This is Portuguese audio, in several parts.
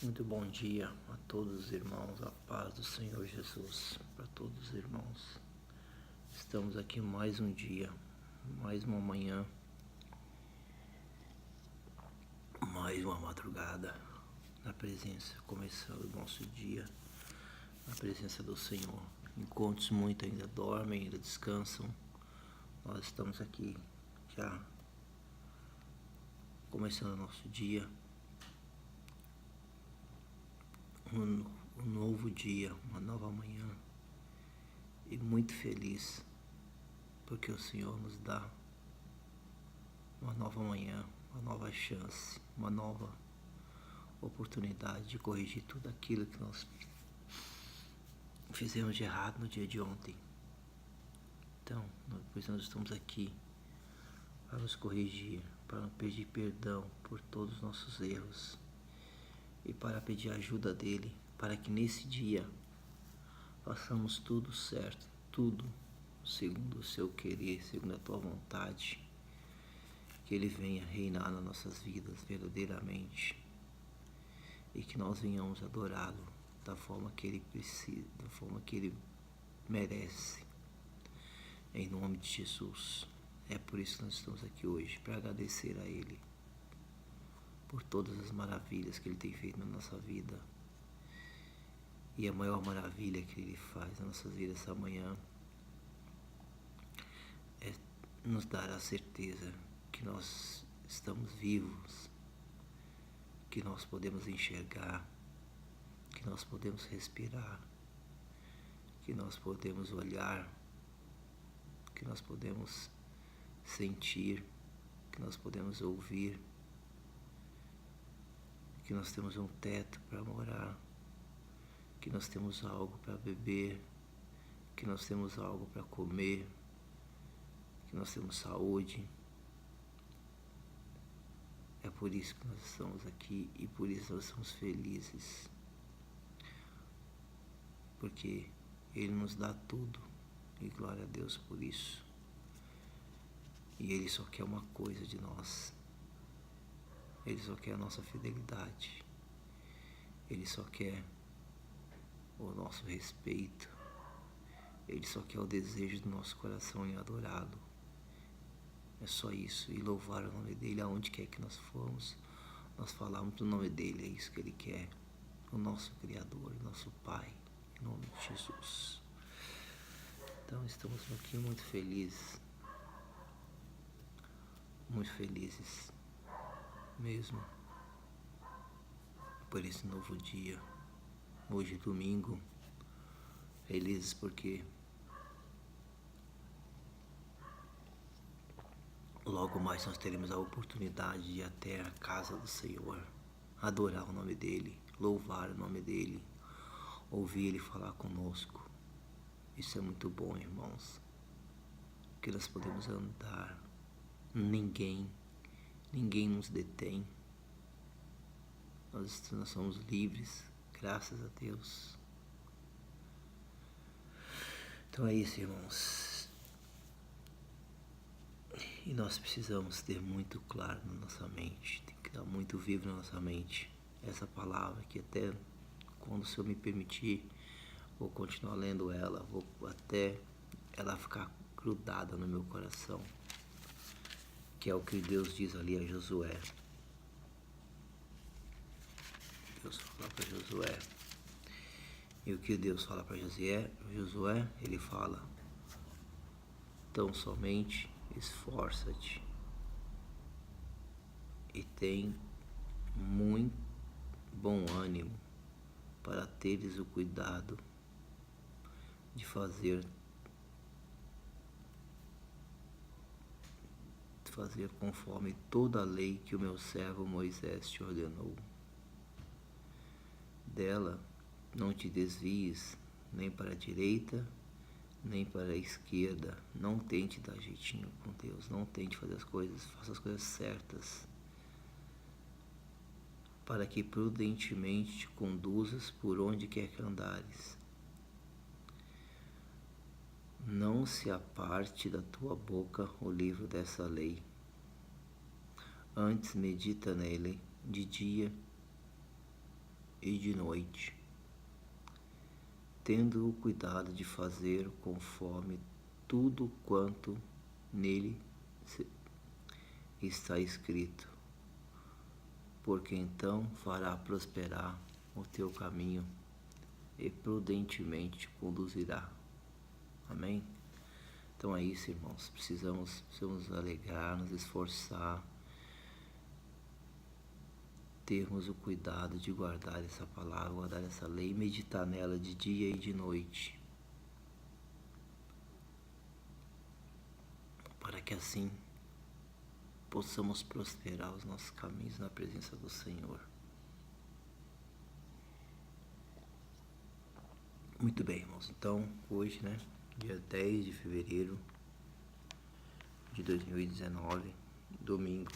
Muito bom dia a todos os irmãos, a paz do Senhor Jesus para todos os irmãos. Estamos aqui mais um dia, mais uma manhã, mais uma madrugada, na presença, começando o nosso dia, na presença do Senhor. Enquanto muitos ainda dormem, ainda descansam, nós estamos aqui já começando o nosso dia. Um novo dia, uma nova manhã, e muito feliz porque o Senhor nos dá uma nova manhã, uma nova chance, uma nova oportunidade de corrigir tudo aquilo que nós fizemos de errado no dia de ontem. Então, pois nós estamos aqui para nos corrigir, para pedir perdão por todos os nossos erros e para pedir a ajuda dele, para que nesse dia façamos tudo certo, tudo segundo o seu querer, segundo a tua vontade, que ele venha reinar nas nossas vidas verdadeiramente e que nós venhamos adorá-lo da forma que ele precisa, da forma que ele merece, em nome de Jesus. É por isso que nós estamos aqui hoje, para agradecer a ele por todas as maravilhas que ele tem feito na nossa vida. E a maior maravilha que ele faz nas nossas vidas essa manhã é nos dar a certeza que nós estamos vivos, que nós podemos enxergar, que nós podemos respirar, que nós podemos olhar, que nós podemos sentir, que nós podemos ouvir, que nós temos um teto para morar, que nós temos algo para beber, que nós temos algo para comer, que nós temos saúde. É por isso que nós estamos aqui e por isso nós somos felizes, porque ele nos dá tudo e glória a Deus por isso. E ele só quer uma coisa de nós, ele só quer a nossa fidelidade, ele só quer o nosso respeito, ele só quer o desejo do nosso coração em adorá-lo. É só isso, e louvar o nome dele aonde quer que nós formos, nós falamos do nome dele, é isso que ele quer, o nosso Criador, o nosso Pai, em nome de Jesus. Então estamos aqui muito felizes mesmo por esse novo dia. Hoje domingo, felizes porque logo mais nós teremos a oportunidade de ir até a casa do Senhor, adorar o nome dele, louvar o nome dele, ouvir ele falar conosco. Isso é muito bom, irmãos, que nós podemos andar, ninguém nos detém, nós somos livres, graças a Deus. Então é isso, irmãos, e nós precisamos ter muito claro na nossa mente, tem que estar muito vivo na nossa mente essa palavra, que até quando o Senhor me permitir, vou continuar lendo ela, vou até ela ficar grudada no meu coração, que é o que Deus diz ali a Josué. Deus fala para Josué, e o que Deus fala para Josué, ele fala: tão somente esforça-te e tem muito bom ânimo para teres o cuidado de fazer conforme toda a lei que o meu servo Moisés te ordenou. Dela não te desvies nem para a direita nem para a esquerda. Não tente dar jeitinho com Deus, não tente fazer as coisas, faça as coisas certas, para que prudentemente te conduzas por onde quer que andares. Não se aparte da tua boca o livro dessa lei, antes medita nele de dia e de noite, tendo o cuidado de fazer conforme tudo quanto nele está escrito, porque então fará prosperar o teu caminho e prudentemente te conduzirá. Amém? Então é isso, irmãos. Precisamos nos alegrar, nos esforçar, termos o cuidado de guardar essa palavra, guardar essa lei, meditar nela de dia e de noite, para que assim possamos prosperar os nossos caminhos na presença do Senhor. Muito bem, irmãos. Então, hoje, dia 10 de fevereiro de 2019, domingo,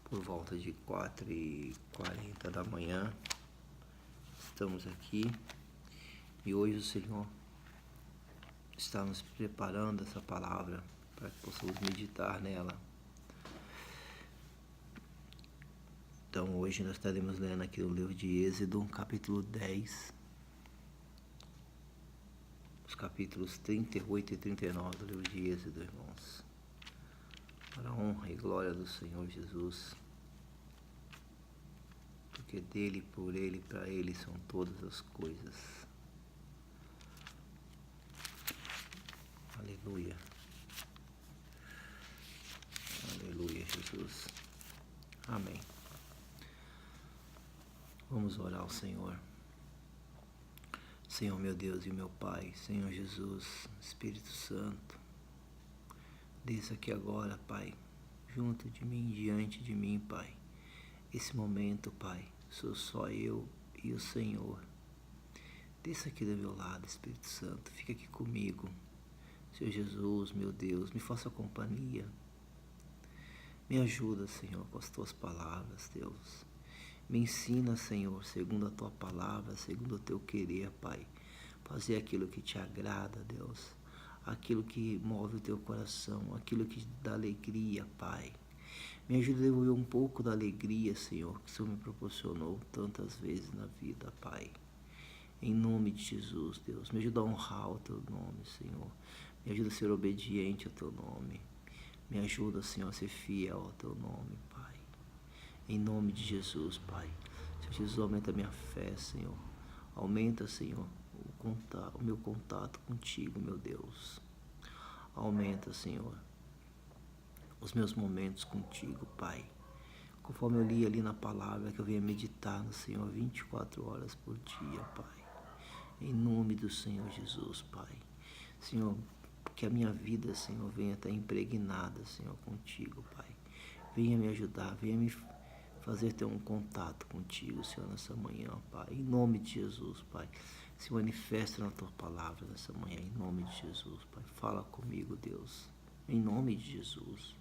por volta de 4h40 da manhã, estamos aqui e hoje o Senhor está nos preparando essa palavra para que possamos meditar nela. Então hoje nós estaremos lendo aqui o livro de Êxodo, capítulo 10, os capítulos 38 e 39 do livro de Êxodo, irmãos, para a honra e glória do Senhor Jesus, porque dele, por ele, para ele são todas as coisas. Aleluia. Aleluia, Jesus. Amém. Vamos orar ao Senhor. Senhor, meu Deus e meu Pai, Senhor Jesus, Espírito Santo, desça aqui agora, Pai, junto de mim, diante de mim, Pai. Esse momento, Pai, sou só eu e o Senhor. Desça aqui do meu lado, Espírito Santo, fica aqui comigo. Senhor Jesus, meu Deus, me faça companhia. Me ajuda, Senhor, com as tuas palavras, Deus. Me ensina, Senhor, segundo a tua palavra, segundo o teu querer, Pai. Fazer aquilo que te agrada, Deus. Aquilo que move o teu coração, aquilo que te dá alegria, Pai. Me ajuda a devolver um pouco da alegria, Senhor, que o Senhor me proporcionou tantas vezes na vida, Pai. Em nome de Jesus, Deus. Me ajuda a honrar o teu nome, Senhor. Me ajuda a ser obediente ao teu nome. Me ajuda, Senhor, a ser fiel ao teu nome, Pai. Em nome de Jesus, Pai. Senhor Jesus, aumenta a minha fé, Senhor. Aumenta, Senhor, o meu contato contigo, meu Deus. Aumenta, Senhor, os meus momentos contigo, Pai. Conforme eu li ali na palavra, que eu venha meditar no Senhor 24 horas por dia, Pai. Em nome do Senhor Jesus, Pai. Senhor, que a minha vida, Senhor, venha estar impregnada, Senhor, contigo, Pai. Venha me ajudar, venha me fazer ter um contato contigo, Senhor, nessa manhã, Pai. Em nome de Jesus, Pai. Se manifesta na tua palavra nessa manhã, em nome de Jesus, Pai. Fala comigo, Deus. Em nome de Jesus.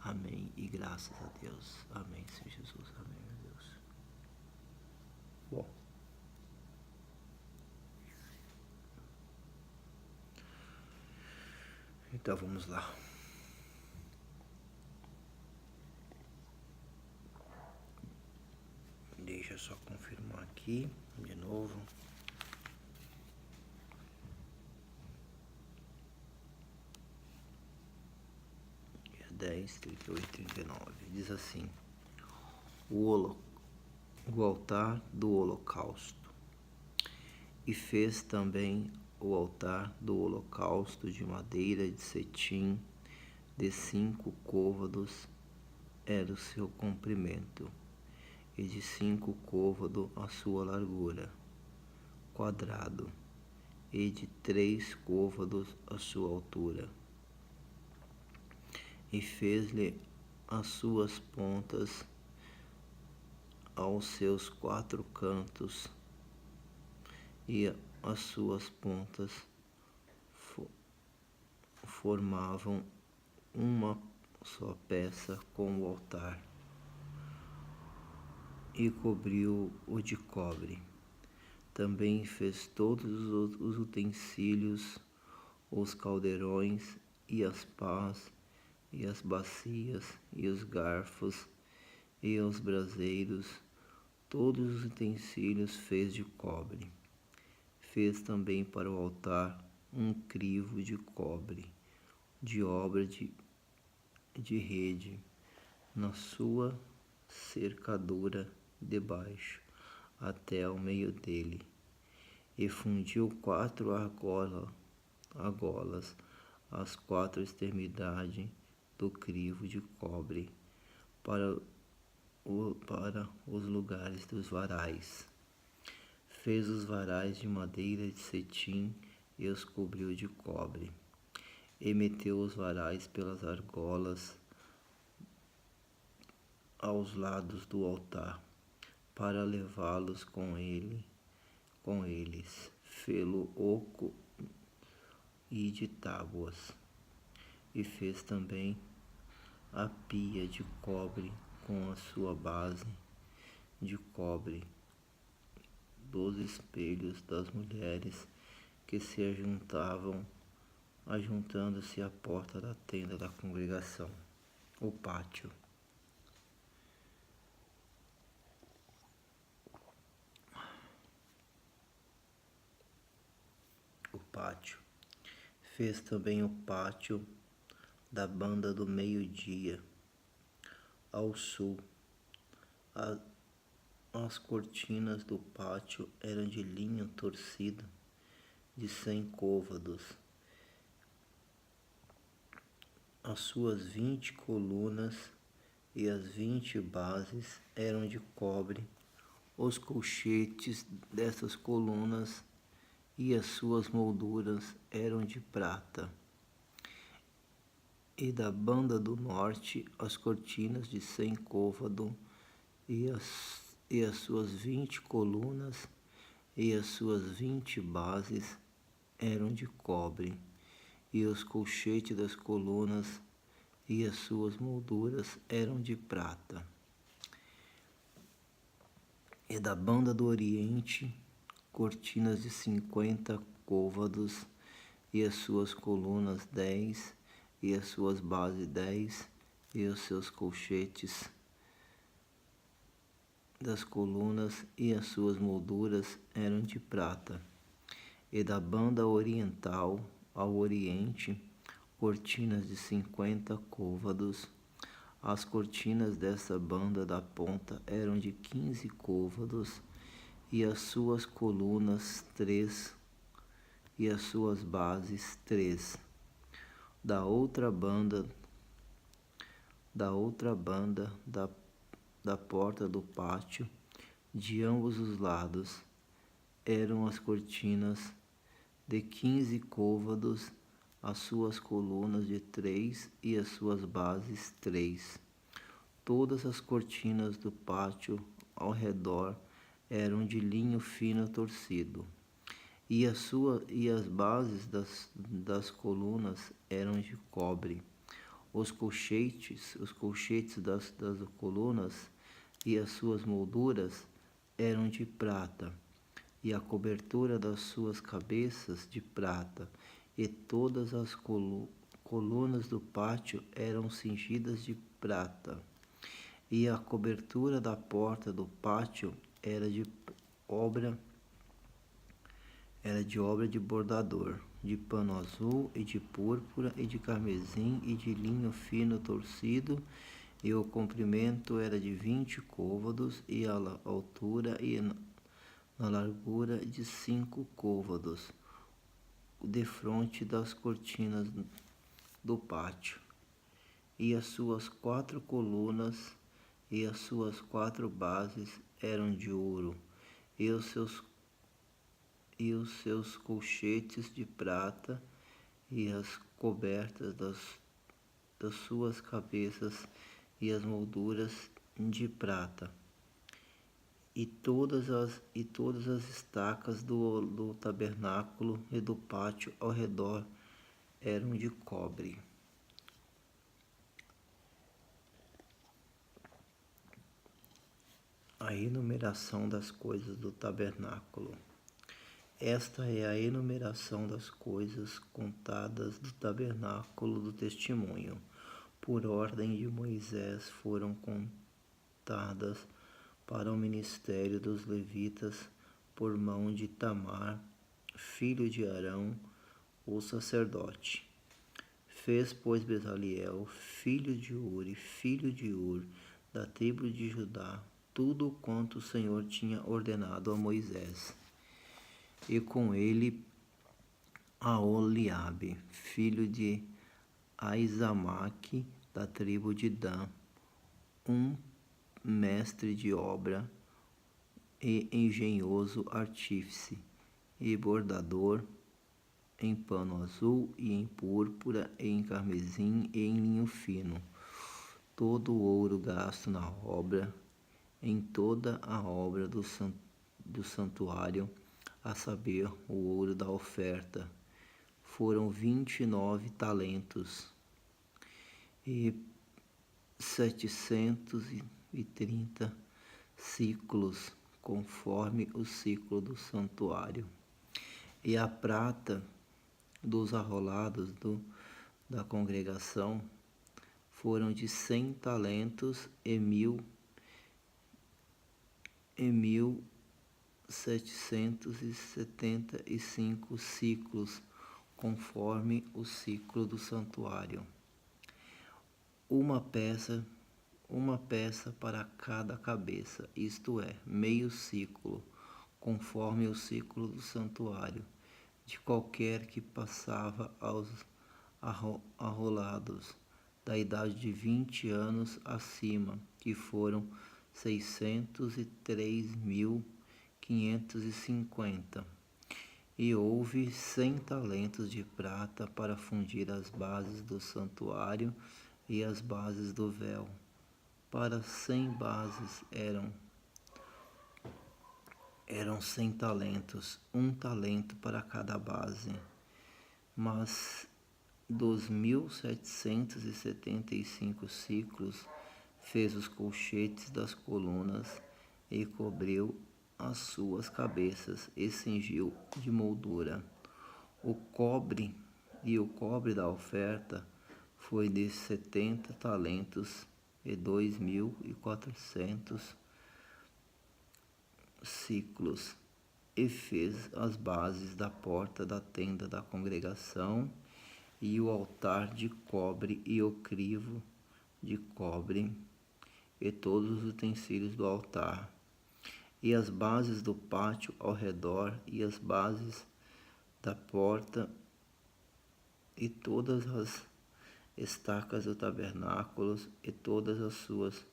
Amém. E graças a Deus. Amém, Senhor Jesus. Amém, meu Deus. Bom. Então vamos lá. Deixa eu só confirmar aqui de novo. Dia 10, 38 e 39. Diz assim: o altar do holocausto. E fez também o altar do holocausto de madeira de cetim, de 5 côvados era o seu comprimento, e de 5 côvados a sua largura, quadrado, e de 3 côvados a sua altura. E fez-lhe as suas pontas aos seus 4 cantos, e as suas pontas formavam uma só peça com o altar, e cobriu-o de cobre. Também fez todos os utensílios, os caldeirões, e as pás, e as bacias, e os garfos, e os braseiros, Todos os utensílios fez de cobre. Fez também para o altar um crivo de cobre, de obra de rede, na sua cercadura debaixo, até ao meio dele, e fundiu 4 argolas, as 4 extremidades do crivo de cobre, para os lugares dos varais. Fez os varais de madeira de cetim e os cobriu de cobre. E meteu os varais pelas argolas aos lados do altar, para levá-los com eles, fê-lo oco e de tábuas. E fez também a pia de cobre com a sua base de cobre, dos espelhos das mulheres que se ajuntando-se à porta da tenda da congregação, o pátio. Fez também o pátio da banda do meio-dia, ao sul. As cortinas do pátio eram de linho torcido de 100 côvados. As suas 20 colunas e as 20 bases eram de cobre. Os colchetes dessas colunas e as suas molduras eram de prata. E da banda do norte, as cortinas de 100 côvados e as suas 20 colunas e as suas 20 bases eram de cobre, e os colchetes das colunas e as suas molduras eram de prata. E da banda do oriente, cortinas de 50 côvados e as suas colunas 10 e as suas bases 10 e os seus colchetes das colunas e as suas molduras eram de prata. E da banda oriental ao oriente, cortinas de 50 côvados. As cortinas dessa banda da ponta eram de 15 côvados e as suas colunas 3 e as suas bases 3. Da outra banda da porta do pátio, de ambos os lados, eram as cortinas de 15 côvados, as suas colunas de 3 e as suas bases 3. Todas as cortinas do pátio ao redor eram de linho fino torcido, e as bases das colunas eram de cobre. Os colchetes das colunas e as suas molduras eram de prata, e a cobertura das suas cabeças de prata, e todas as colunas do pátio eram cingidas de prata, e a cobertura da porta do pátio era de obra de bordador, de pano azul e de púrpura e de carmesim e de linho fino torcido, e o comprimento era de 20 côvados e a altura e na largura de 5 côvados, defronte das cortinas do pátio. E as suas 4 colunas e as suas 4 bases eram de ouro, e os seus colchetes de prata, e as cobertas das suas cabeças e as molduras de prata. E todas as estacas do tabernáculo e do pátio ao redor eram de cobre. A enumeração das coisas do tabernáculo. Esta é a enumeração das coisas contadas do tabernáculo do testemunho. Por ordem de Moisés foram contadas para o ministério dos levitas por mão de Itamar, filho de Arão, o sacerdote. Fez, pois, Bezaleel, filho de Uri, filho de Ur, da tribo de Judá, tudo quanto o Senhor tinha ordenado a Moisés. E com ele Aholiabe, filho de Aizamaque, da tribo de Dan, um mestre de obra e engenhoso artífice, e bordador em pano azul e em púrpura e em carmesim e em linho fino. Todo o ouro gasto na obra, em toda a obra do santuário, a saber, o ouro da oferta, foram 29 talentos e 730 ciclos, conforme o ciclo do santuário. E a prata dos arrolados da congregação foram de 100 talentos e 1.775 ciclos, conforme o ciclo do santuário. Uma peça para cada cabeça, isto é, meio ciclo, conforme o ciclo do santuário, de qualquer que passava aos arrolados, da idade de 20 anos acima, que foram 603.550. E houve 100 talentos de prata para fundir as bases do santuário e as bases do véu. Para 100 bases eram 100 talentos, um talento para cada base. Mas dos 1.775 ciclos fez os colchetes das colunas e cobriu as suas cabeças e cingiu de moldura. O cobre da oferta foi de 70 talentos e 2.400 ciclos, e fez as bases da porta da tenda da congregação e o altar de cobre e o crivo de cobre e todos os utensílios do altar, e as bases do pátio ao redor e as bases da porta e todas as estacas do tabernáculo e todas as suas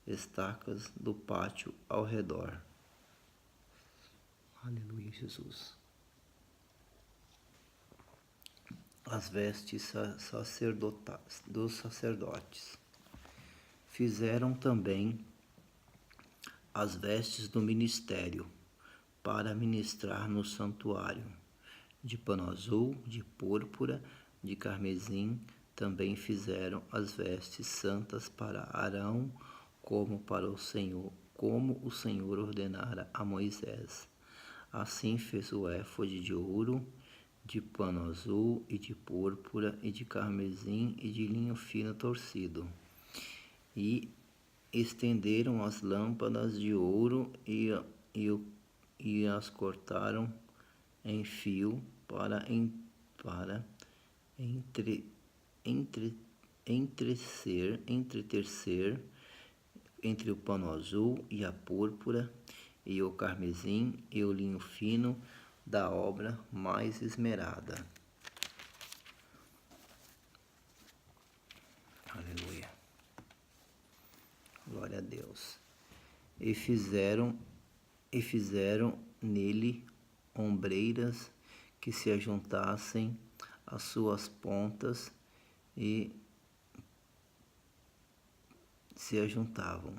estacas do pátio ao redor. Aleluia, Jesus. As vestes dos sacerdotes. Fizeram também as vestes do ministério para ministrar no santuário, de pano azul, de púrpura, de carmesim. Também fizeram as vestes santas para Arão, como o Senhor ordenara a Moisés. Assim fez o éfode de ouro, de pano azul e de púrpura e de carmesim e de linho fino torcido. E estenderam as lâmpadas de ouro e as cortaram em fio para entretecer entre o pano azul e a púrpura e o carmesim e o linho fino da obra mais esmerada. Aleluia. Glória a Deus. E fizeram nele ombreiras que se ajuntassem às suas pontas e se juntassem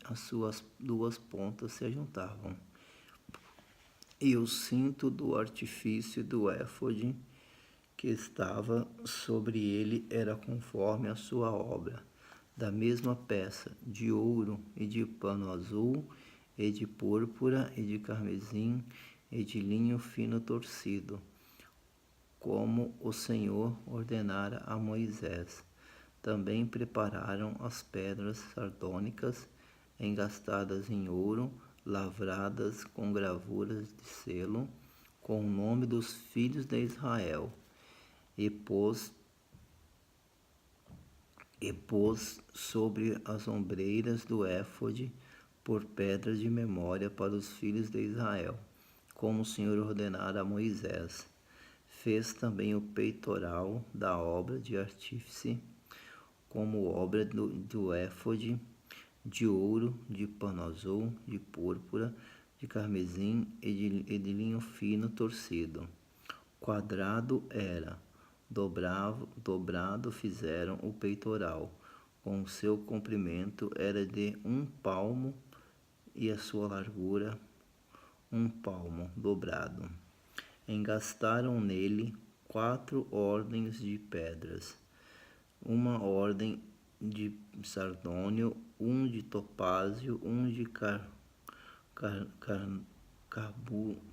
as suas duas pontas se juntavam. E o cinto do artifício do éfode que estava sobre ele era conforme a sua obra, da mesma peça, de ouro e de pano azul e de púrpura e de carmesim e de linho fino torcido, como o Senhor ordenara a Moisés. Também prepararam as pedras sardônicas, engastadas em ouro, lavradas com gravuras de selo, com o nome dos filhos de Israel, e pôs sobre as ombreiras do éfode por pedras de memória para os filhos de Israel, como o Senhor ordenara a Moisés. Fez também o peitoral da obra de artífice, como obra do éfode, de ouro, de pano azul, de púrpura, de carmesim e de linho fino torcido. Quadrado era, dobrado fizeram o peitoral, com o seu comprimento era de 1 palmo e a sua largura 1 palmo dobrado. Engastaram nele 4 ordens de pedras, uma ordem de sardônio, um de topázio, um de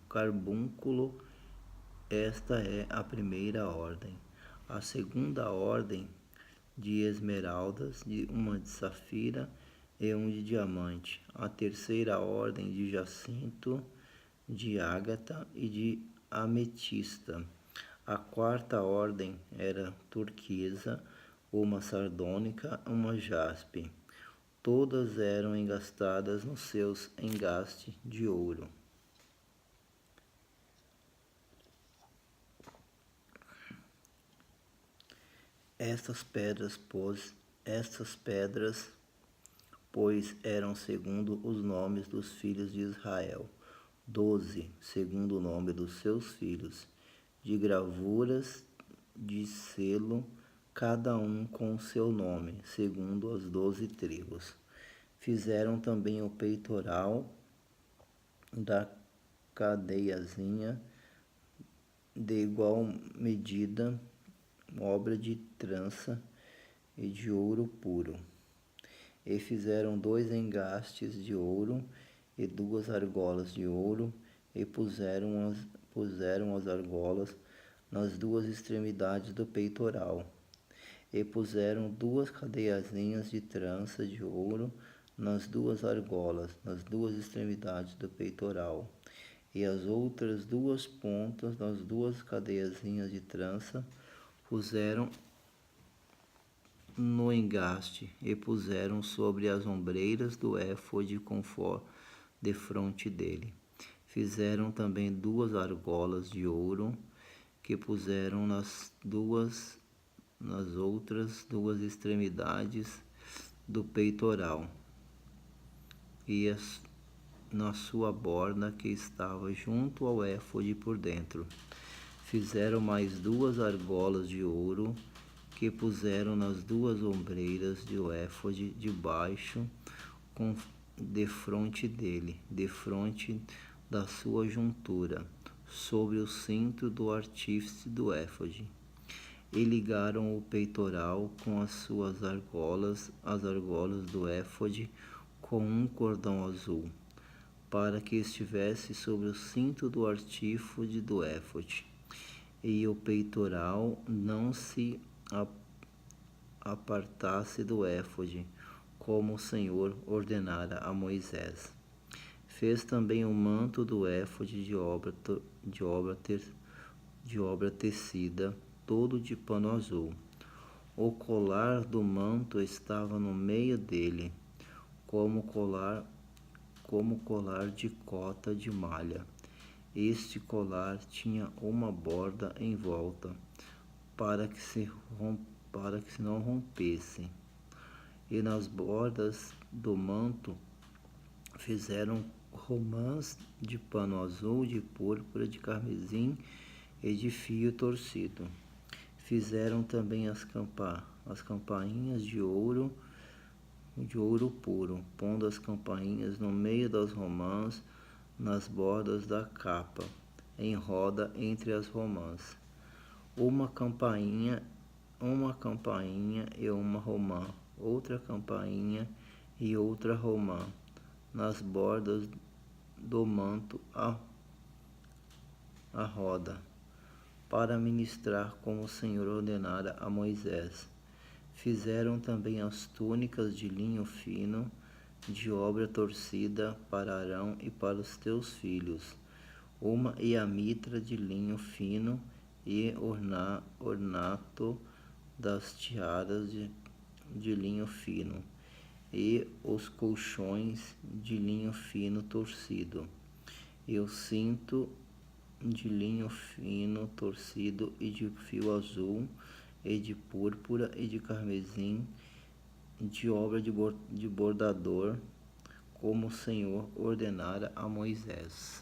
carbúnculo. Esta é a primeira ordem. A segunda ordem de esmeraldas, uma de safira e um de diamante. A terceira ordem de jacinto, de ágata e de ametista. A quarta ordem era turquesa, uma sardônica, uma jaspe. Todas eram engastadas nos seus engastes de ouro. Estas pedras, pois, eram segundo os nomes dos filhos de Israel, 12, segundo o nome dos seus filhos, de gravuras de selo, cada um com o seu nome, segundo as 12 tribos. Fizeram também o peitoral da cadeiazinha de igual medida, obra de trança e de ouro puro. E fizeram 2 engastes de ouro e 2 argolas de ouro, e puseram as argolas nas 2 extremidades do peitoral. E puseram 2 cadeiazinhas de trança de ouro nas 2 argolas, nas 2 extremidades do peitoral. E as outras 2 pontas das 2 cadeiazinhas de trança puseram no engaste e puseram sobre as ombreiras do éfode defronte dele. Fizeram também 2 argolas de ouro que puseram nas outras 2 extremidades do peitoral e na sua borda que estava junto ao éfode por dentro. Fizeram mais 2 argolas de ouro que puseram nas 2 ombreiras do éfode debaixo, defronte dele, defronte da sua juntura, sobre o cinto do artífice do éfode. E ligaram o peitoral com as suas argolas, as argolas do éfode, com um cordão azul, para que estivesse sobre o cinto do artífode do éfode. E o peitoral não se apartasse do éfode, como o Senhor ordenara a Moisés. Fez também o manto do éfode de obra tecida, todo de pano azul. O colar do manto estava no meio dele, como colar de cota de malha. Este colar tinha uma borda em volta, para que não rompesse. E nas bordas do manto fizeram romãs de pano azul, de púrpura, de carmesim e de fio torcido. Fizeram também as campainhas de ouro puro, pondo as campainhas no meio das romãs, nas bordas da capa, em roda entre as romãs. Uma campainha e uma romã, outra campainha e outra romã, nas bordas do manto a roda, para ministrar como o Senhor ordenara a Moisés. Fizeram também as túnicas de linho fino, de obra torcida para Arão e para os teus filhos, e a mitra de linho fino, e ornato das tiaras de linho fino, e os colchões de linho fino torcido, e o cinto de linho fino torcido e de fio azul, e de púrpura e de carmesim, de obra de bordador, como o Senhor ordenara a Moisés.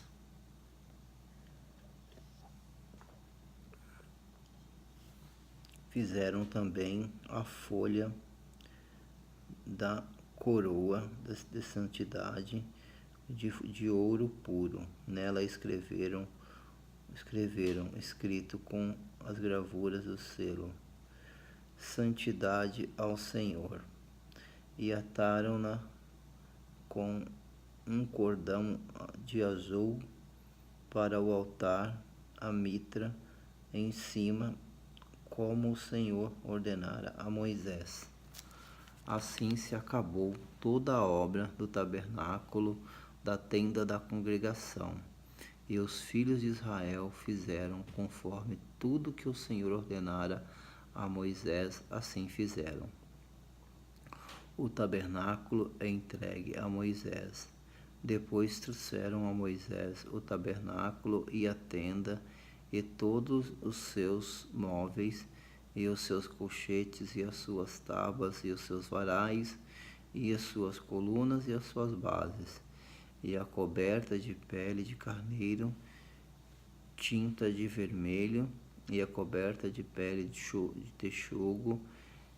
Fizeram também a folha da coroa de santidade de ouro puro. Nela escreveram escrito com as gravuras do selo: Santidade ao Senhor. E ataram-na com um cordão de azul para o altar, a mitra em cima, como o Senhor ordenara a Moisés. Assim se acabou toda a obra do tabernáculo da tenda da congregação. E os filhos de Israel fizeram conforme tudo que o Senhor ordenara a Moisés, assim fizeram. O tabernáculo é entregue a Moisés. Depois trouxeram a Moisés o tabernáculo e a tenda, e todos os seus móveis, e os seus colchetes, e as suas tábuas, e os seus varais, e as suas colunas, e as suas bases, e a coberta de pele de carneiro, tinta de vermelho, e a coberta de pele de texugo,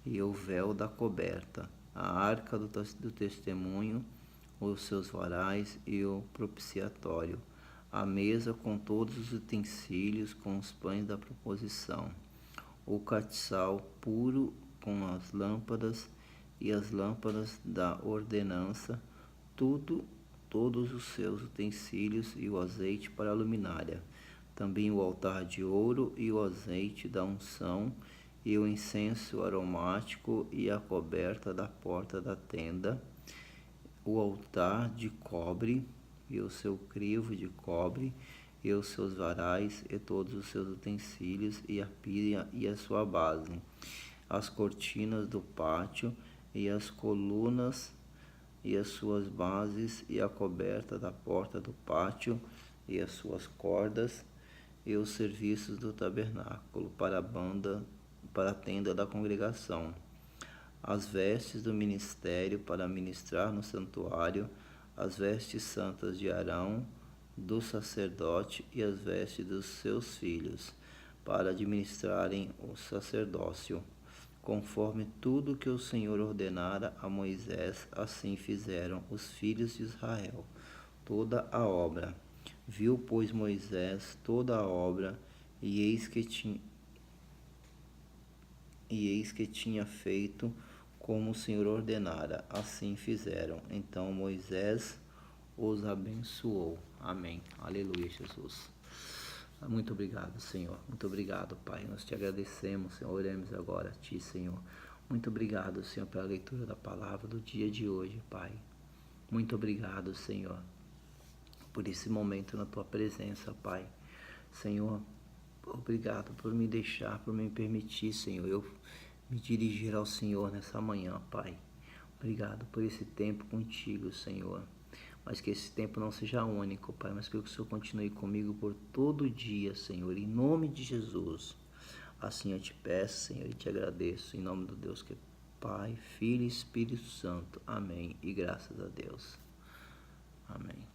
e o véu da coberta, a arca do testemunho, os seus varais e o propiciatório, a mesa com todos os utensílios, com os pães da proposição, o castiçal puro com as lâmpadas e as lâmpadas da ordenança, todos os seus utensílios e o azeite para a luminária, também o altar de ouro e o azeite da unção e o incenso aromático e a coberta da porta da tenda, o altar de cobre e o seu crivo de cobre e os seus varais e todos os seus utensílios e a pilha e a sua base, as cortinas do pátio e as colunas e as suas bases e a coberta da porta do pátio e as suas cordas e os serviços do tabernáculo para a tenda da congregação, as vestes do ministério para ministrar no santuário, as vestes santas de Arão, do sacerdote, e as vestes dos seus filhos, para administrarem o sacerdócio. Conforme tudo que o Senhor ordenara a Moisés, assim fizeram os filhos de Israel, toda a obra. Viu, pois, Moisés toda a obra, e eis que tinha feito como o Senhor ordenara, assim fizeram. Então Moisés os abençoou. Amém. Aleluia, Jesus. Muito obrigado, Senhor. Muito obrigado, Pai. Nós te agradecemos, Senhor. Oremos agora a Ti, Senhor. Muito obrigado, Senhor, pela leitura da palavra do dia de hoje, Pai. Muito obrigado, Senhor, por esse momento na Tua presença, Pai. Senhor, obrigado por me deixar, por me permitir, Senhor, eu me dirigir ao Senhor nessa manhã, Pai. Obrigado por esse tempo contigo, Senhor. Mas que esse tempo não seja único, Pai, mas que o Senhor continue comigo por todo dia, Senhor, em nome de Jesus. Assim eu te peço, Senhor, e te agradeço, em nome do Deus que é Pai, Filho e Espírito Santo. Amém. E graças a Deus. Amém.